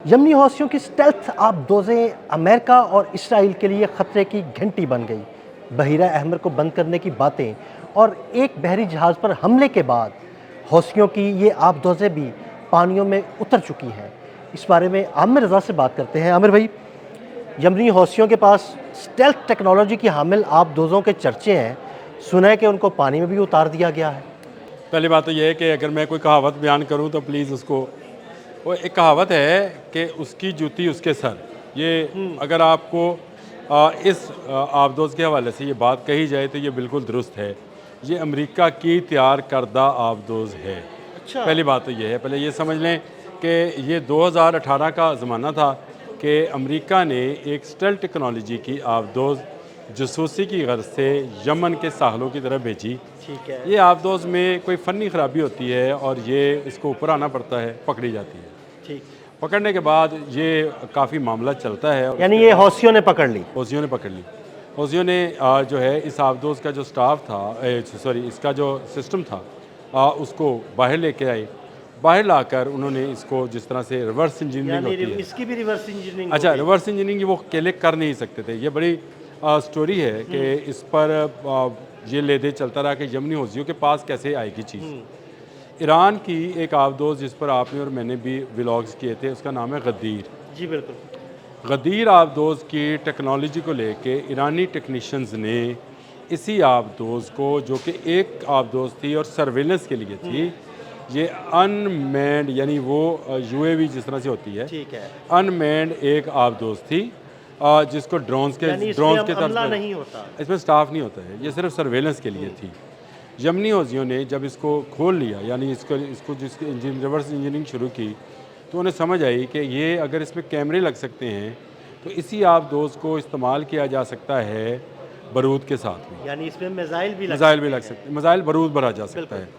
यमनी हौसियों की stealth आबदोज़ें America और Israel के लिए ख़तरे की घंटी बन गई। बहीरा अहमर को बंद करने की बातें और एक बहरी जहाज़ पर हमले के बाद हौसियों की ये आबदोज़ें भी पानियों में उतर चुकी हैं। इस बारे में आमिर रज़ा से बात करते हैं। आमिर भाई, यमनी हौसियों के पास स्टेल्थ टेक्नोलॉजी की हामिल आबदोज़ों के चर्चे हैं। सुना है कि उनको पानी में भी उतार दिया गया है। पहली बात तो ये है कि अगर मैं कोई कहावत बयान करूं तो प्लीज़ उसको, वो एक कहावत है कि उसकी जूती उसके सर। ये अगर आपको इस आबदोज़ के हवाले से ये बात कही जाए तो ये बिल्कुल दुरुस्त है। ये अमेरिका की तैयार करदा आबदोज़ है। अच्छा। पहली बात तो ये है, पहले ये समझ लें कि ये 2018 का ज़माना था कि अमेरिका ने एक स्टेल्थ टेक्नोलॉजी की आबदोज़ जासूसी की गर्ज से यमन के साहलों की तरफ भेजी। ठीक है। ये आबदोज़ में कोई फ़नी ख़राबी होती है और ये इसको ऊपर आना पड़ता है, पकड़ी जाती है। ठीक। पकड़ने के बाद ये काफ़ी मामला चलता है और यानी उसके ये बाद हौसियों ने पकड़ ली। हौसियों ने पकड़ ली। हौसियों ने जो है इस आबदोज़ का जो स्टाफ था, सॉरी, इसका जो सिस्टम था, उसको बाहर लेके आए। बाहर लाकर उन्होंने इसको जिस तरह से रिवर्स इंजीनियरिंग यानी होती है। इसकी भी रिवर्स इंजीनियरिंग अच्छा, होगी। रिवर्स इंजीनियरिंग वो अकेले कर नहीं सकते थे। ये बड़ी स्टोरी है कि इस पर ये ले-दे चलता रहा कि यमनी हौसियों के पास कैसे आएगी चीज़। ईरान की एक आबदोज़ जिस पर आपने और मैंने भी व्लॉग्स किए थे, उसका नाम है गद्दीर। जी बिल्कुल। गद्दीर आबदोज़ की टेक्नोलॉजी को लेके ईरानी टेक्नीशियंस ने इसी आबदोज़ को, जो कि एक आबदोज़ थी और सर्वेलेंस के लिए थी, ये अनमैन्ड यानी वो यूएवी जिस तरह से होती है, ठीक है। अनमैन्ड एक आबदोज़ थी, जिसको ड्रोन्स के यानी इसमें के तर्ज हमला पर, नहीं होता। इसमें स्टाफ नहीं होता है, ये सिर्फ सर्वेलेंस के लिए थी। यमनी हौसियों ने जब इसको खोल लिया, यानी इसको इसको जिसकी रिवर्स इंजीनियरिंग शुरू की, तो उन्हें समझ आई कि ये अगर इसमें कैमरे लग सकते हैं तो इसी आबदोज़ को इस्तेमाल किया जा सकता है बारूद के साथ में। यानी इसमें मिसाइल भी मिसाइल भी लग सकते हैं, मिसाइल बारूद भरा जा सकता है।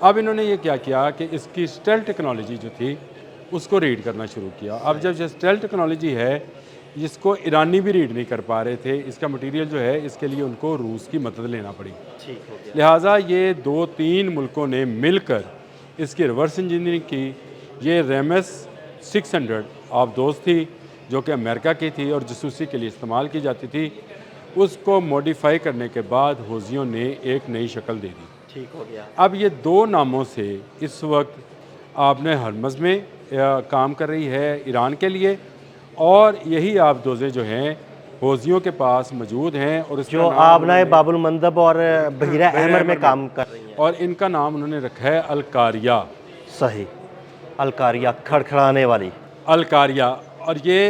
अब इन्होंने ये क्या किया कि इसकी स्टेल्थ टेक्नोलॉजी जो थी उसको रीड करना शुरू किया। अब जब ये स्टेल्थ टेक्नोलॉजी है, जिसको ईरानी भी रीड नहीं कर पा रहे थे, इसका मटीरियल जो है, इसके लिए उनको रूस की मदद लेना पड़ी। ठीक हो गया। लिहाजा ये 2-3 मुल्कों ने मिलकर इसकी रिवर्स इंजीनियरिंग की। ये रेमस 600 आबदोज़ थी जो कि अमेरिका की थी और जासूसी के लिए इस्तेमाल की जाती थी। उसको मॉडिफाई करने के बाद हौसियों ने एक नई शक्ल दे दी। ठीक हो गया। अब ये 2 नामों से इस वक्त आपने हरमज़ में काम कर रही है ईरान के लिए, और यही आबदोज़ें जो हैं हौसियों के पास मौजूद हैं, और इसका जो नाम आबनाए उन्होंने बाबुल मंदब और बहीरा बहीरा अहमर में अहमर काम कर रही हैं। और इनका नाम उन्होंने रखा है अलकारिया। सही। अलकारिया, खड़खड़ाने वाली। अलकारिया। और ये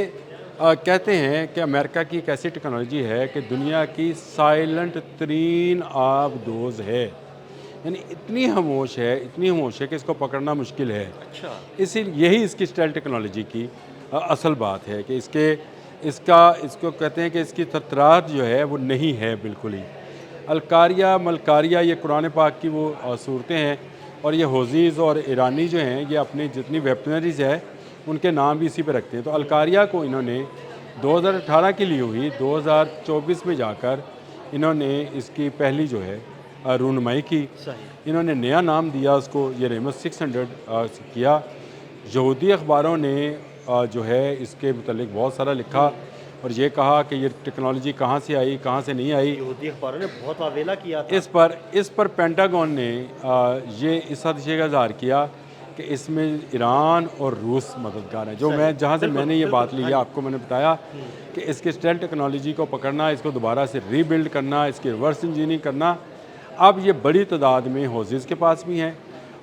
कहते हैं कि अमेरिका की एक ऐसी टेक्नोलॉजी है कि दुनिया की साइलेंट तरीन आबदोज़ है, यानी इतनी खामोश है, इतनी खामोश है कि इसको पकड़ना मुश्किल है। अच्छा। इसीलिए यही इसकी स्टेल्थ टेक्नोलॉजी की असल बात है कि इसको कहते हैं कि इसकी ततरात जो है वो नहीं है बिल्कुल ही। अलकारिया मलकारिया ये कुरान पाक की वो सूरतें हैं, और ये हौज़ीज़ और ईरानी जो हैं ये अपनी जितनी वेपनरीज़ है उनके नाम भी इसी पे रखते हैं। तो अलकारिया को इन्होंने 2018 की ली हुई, 2024 में जाकर इन्होंने इसकी पहली जो है रूनुमाई की। सही। इन्होंने नया नाम दिया उसको, ये रेमस 600 किया। यहूदी अखबारों ने जो है इसके मुतल्लिक बहुत सारा लिखा और ये कहा कि ये टेक्नोलॉजी कहाँ से आई, कहाँ से नहीं आई। यहूदी अखबारों ने बहुत आवेला किया था। इस पर पेंटागन ने ये इस हद से इज़हार किया कि इसमें ईरान और रूस मददगार हैं। जो मैं जहाँ से मैंने ये बात ली है, आपको मैंने बताया कि इसकी स्टेल्थ टेक्नोलॉजी को पकड़ना, इसको दोबारा से रीबिल्ड करना, इसकी रिवर्स इंजीनियरिंग करना, अब ये बड़ी तादाद में हौज़ीज़ के पास भी हैं,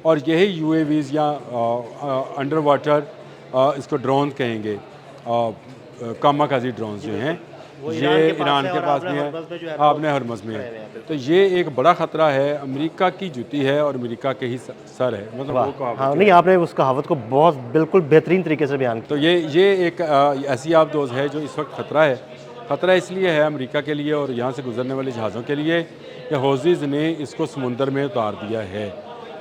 और यही यूएवीज़ या अंडर वाटर इसको ड्रोन कहेंगे, कामाकाजी ड्रोन्स जो हैं, ये ईरान के पास भी हैं, आपने हरमज़ में है। तो ये एक बड़ा ख़तरा है, अमेरिका की जूती है और अमेरिका के ही सर है, मतलब वो कहावत हाँ, है। नहीं, आपने उस कहावत को बहुत बिल्कुल बेहतरीन तरीके से बयान तो ये एक ऐसी आबदोज़ है जो इस वक्त ख़तरा है। ख़तरा इसलिए है अमेरिका के लिए और यहाँ से गुजरने वाले जहाज़ों के लिए कि हौज़ीज़ ने इसको समुंदर में उतार दिया है।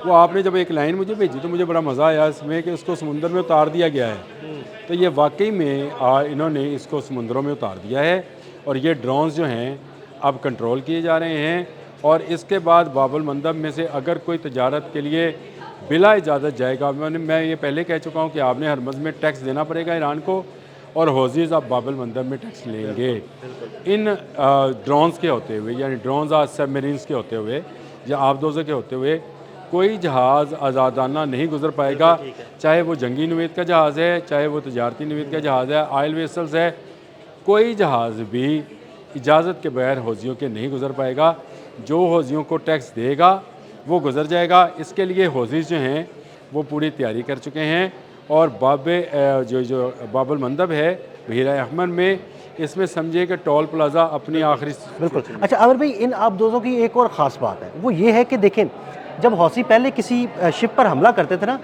वो आपने जब एक लाइन मुझे भेजी तो मुझे बड़ा मज़ा आया इसमें कि उसको समुंदर में उतार दिया गया है। तो ये वाकई में इन्होंने इसको समुंदरों में उतार दिया है, और ये ड्रोन्स जो हैं अब कंट्रोल किए जा रहे हैं। और इसके बाद बाबुल मंदब में से अगर कोई तजारत के लिए बिला इजाज़त जाएगा। मैं ये पहले कह चुका हूँ कि आपने हरमज़ में टैक्स देना पड़ेगा ईरान को, और हौज़ीज़ आप बाबल मंदब में टैक्स लेंगे। इन ड्रोन्स के होते हुए, यानी ड्रोन्स और सबमरीन्स के होते हुए या आबदोज़ों के होते हुए कोई जहाज़ आज़ादाना नहीं गुजर पाएगा, चाहे वो जंगी नवीद का जहाज़ है, चाहे वो तजारती नवीद का जहाज़ है, ऑयल वेसल्स है, कोई जहाज़ भी इजाज़त के बगैर हौज़ियों के नहीं गुजर पाएगा। जो हौज़ियों को टैक्स देगा वो गुजर जाएगा। इसके लिए हौज़ीज़ जो हैं वो पूरी तैयारी कर चुके हैं, और जो बाबुल मंदब है बहीरा अहमर में, इसमें समझिए कि टोल प्लाज़ा अपनी आखिरी। बिल्कुल। अच्छा आमिर भाई, इन आबदोज़ों की एक और ख़ास बात है, वो ये है कि देखें, जब हौसी पहले किसी शिप पर हमला करते थे ना,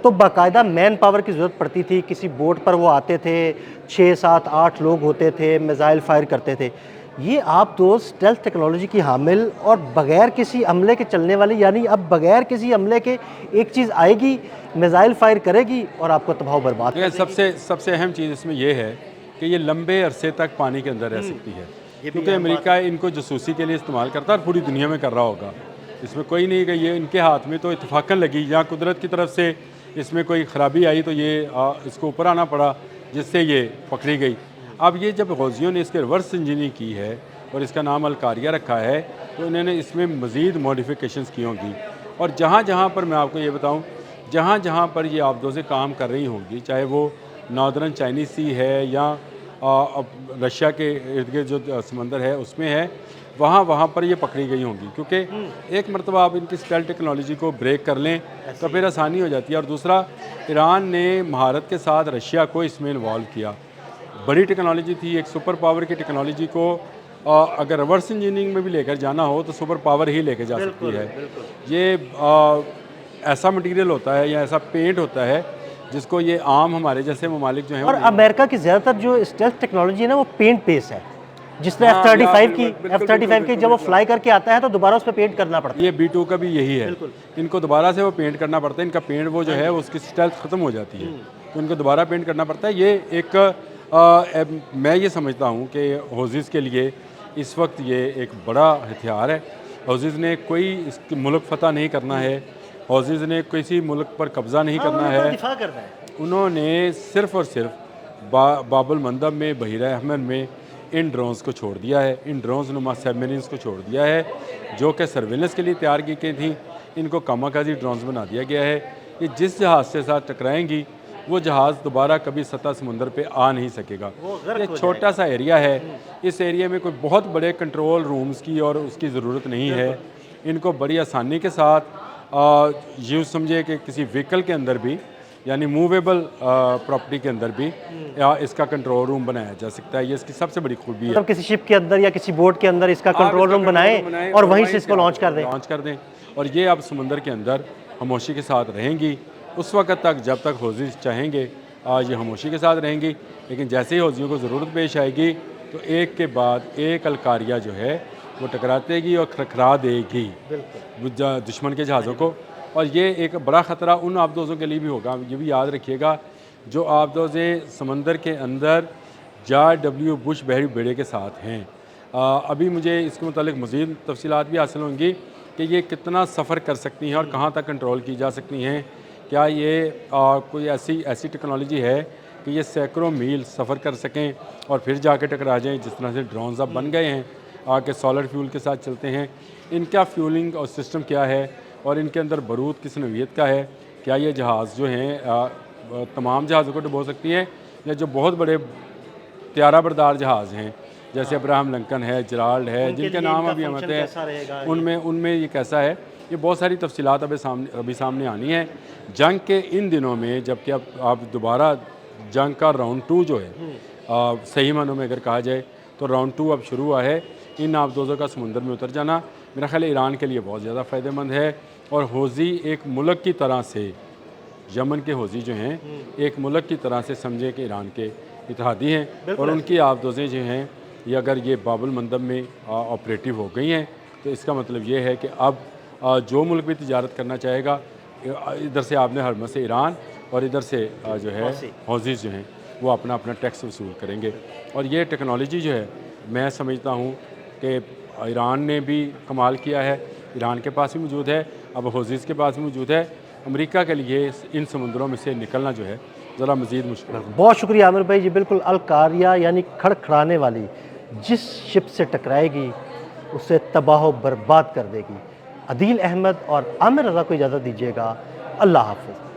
तो बाकायदा मैन पावर की ज़रूरत पड़ती थी। किसी बोट पर वो आते थे, 6, 7, 8 लोग होते थे, मिसाइल फायर करते थे। ये आबदोज़ स्टेल्थ टेक्नोलॉजी की हामिल और बगैर किसी हमले के चलने वाली, यानी अब बगैर किसी हमले के एक चीज़ आएगी, मिसाइल फायर करेगी और आपको तबाह बर्बाद कर देगी। सबसे अहम चीज़ इसमें यह है कि ये लंबे अरसे तक पानी के अंदर रह सकती है, क्योंकि अमेरिका इनको जासूसी के लिए इस्तेमाल करता है और पूरी दुनिया में कर रहा होगा। इसमें कोई नहीं कि ये इनके हाथ में तो इत्तफाकन लगी, या कुदरत की तरफ से इसमें कोई ख़राबी आई तो ये इसको ऊपर आना पड़ा, जिससे ये पकड़ी गई। अब ये जब हौज़ियों ने इसके रिवर्स इंजीनियरिंग की है और इसका नाम अलकारिया रखा है, तो इन्होंने इसमें मज़ीद मॉडिफिकेशंस की होंगी। और जहाँ जहाँ पर मैं आपको ये बताऊँ, जहाँ जहाँ पर ये आबदोज़ें काम कर रही होंगी, चाहे वो नॉर्दर्न चाइनीज़ सी है या रशिया के इर्द गिर्द जो समंदर है उसमें है, वहाँ वहाँ पर ये पकड़ी गई होंगी। क्योंकि एक मरतबा आप इनकी स्टेल्थ टेक्नोलॉजी को ब्रेक कर लें तो फिर आसानी हो जाती है। और दूसरा, ईरान ने महारत के साथ रशिया को इसमें इन्वॉल्व किया। बड़ी टेक्नोलॉजी थी, एक सुपर पावर की टेक्नोलॉजी को अगर रिवर्स इंजीनियरिंग में भी लेकर जाना हो तो सुपर पावर ही लेकर जा सकती है। ये ऐसा मटेरियल होता है या ऐसा पेंट होता है जिसको ये आम हमारे जैसे ममालिक जो हैं, और अमेरिका की ज़्यादातर जो स्टेल्थ टेक्नोलॉजी है ना, वो पेंट बेस है। जिस तरह हाँ, F-35 की जब वो फ्लाई करके आता है तो दोबारा उस पर पेंट करना पड़ता है। ये B2 का भी यही है, इनको दोबारा से वो पेंट करना पड़ता है। इनका पेंट वो जो है उसकी स्टेल्थ ख़त्म हो जाती है, तो इनको दोबारा पेंट करना पड़ता है। ये एक मैं ये समझता हूँ कि हौज़ीज़ के लिए इस वक्त ये एक बड़ा हथियार है। हौज़ीज़ ने कोई इस मुल्क फ़तह नहीं करना है, हौज़ीज़ ने किसी मुल्क पर कब्ज़ा नहीं करना है। दिफा करना है। उन्होंने सिर्फ़ और सिर्फ बाबुल मंदब में, बहीरा अहमर में इन ड्रोन्स को छोड़ दिया है, इन ड्रोन्स नुमा सबमरीन्स को छोड़ दिया है, जो कि सर्विलेंस के लिए तैयार की गई थी। इनको कामाकाजी ड्रोन्स बना दिया गया है। ये जिस जहाज़ के साथ टकराएंगी वो जहाज़ दोबारा कभी सतह समुंदर पे आ नहीं सकेगा। ये छोटा सा एरिया है, इस एरिया में कोई बहुत बड़े कंट्रोल रूम्स की और उसकी ज़रूरत नहीं है। इनको बड़ी आसानी के साथ यूँ समझे कि किसी व्हीकल के अंदर भी, यानी मूवेबल प्रॉपर्टी के अंदर भी या इसका कंट्रोल रूम बनाया जा सकता है। ये इसकी सबसे बड़ी खूबी है। मतलब किसी शिप के अंदर या किसी बोट के अंदर इसका कंट्रोल रूम बनाएं और वहीं से इसको लॉन्च कर दें। और ये अब समुंदर के अंदर खामोशी के साथ रहेंगी उस वक्त तक जब तक हौज़ी चाहेंगे। ये खामोशी के साथ रहेंगी, लेकिन जैसे ही हौज़ियों को ज़रूरत पेश आएगी तो एक के बाद एक अलकारिया जो है वो टकरातेगी और खरखरा देगी दुश्मन के जहाज़ों को। और ये एक बड़ा ख़तरा उन आबदोज़ों के लिए भी होगा। ये भी याद रखिएगा, जो आबदोज़ें समंदर के अंदर जॉर्ज डब्ल्यू बुश बहरी बेड़े के साथ हैं। अभी मुझे इसके मुतालिक मज़ीद तफसीलात भी हासिल होंगी कि ये कितना सफ़र कर सकती हैं और कहाँ तक कंट्रोल की जा सकती हैं। क्या ये कोई ऐसी टेक्नोलॉजी है कि ये सैकड़ों मील सफ़र कर सकें और फिर जाके टकरा जाएँ, जिस तरह से ड्रोन्स अब बन गए हैं कि सोलर फ्यूल के साथ चलते हैं। इनका फ्यूलिंग और सिस्टम क्या है और इनके अंदर बारूद किस नौइयत का है। क्या ये जहाज़ जो हैं तमाम जहाज़ों को डुबो सकती हैं, या जो बहुत बड़े त्यारा बरदार जहाज़ हैं जैसे अब्राहम लिंकन है, जराल्ड है, जिनके नाम अभी हम आते हैं, उनमें ये कैसा है। ये बहुत सारी तफसीलात अभी सामने आनी है जंग के इन दिनों में, जबकि अब आप दोबारा जंग का राउंड 2 जो है सही मानों में अगर कहा जाए तो राउंड 2 अब शुरू हुआ है। इन आबदोज़ों का समुंदर में उतर जाना मेरा ख्याल ईरान के लिए बहुत ज़्यादा फ़ायदेमंद है। और हौज़ी एक मुल्क की तरह से, यमन के हौज़ी जो हैं एक मुल्क की तरह से समझे कि ईरान के इत्तेहादी हैं, और उनकी आबदोज़ें जो हैं ये अगर ये बाबुल मंदब में ऑपरेटिव हो गई हैं तो इसका मतलब ये है कि अब जो मुल्क भी तिजारत करना चाहेगा, इधर से आपने हरमज़ से ईरान और इधर से जो है हौज़ीज़ जो हैं वो अपना टैक्स वसूल करेंगे। और ये टेक्नोलॉजी जो है मैं समझता हूँ कि ईरान ने भी कमाल किया है, ईरान के पास भी मौजूद है, अब हौज़ीज़ के पास भी मौजूद है। अमेरिका के लिए इन समुद्रों में से निकलना जो है ज़रा मज़ीद मुश्किल है। बहुत शुक्रिया आमिर भाई जी। बिल्कुल अल कारिया यानी खड़खड़ाने वाली जिस शिप से टकराएगी उसे तबाह व बर्बाद कर देगी। अदील अहमद और आमिर रज़ा को इजाज़त दीजिएगा। अल्लाह हाफ़िज़।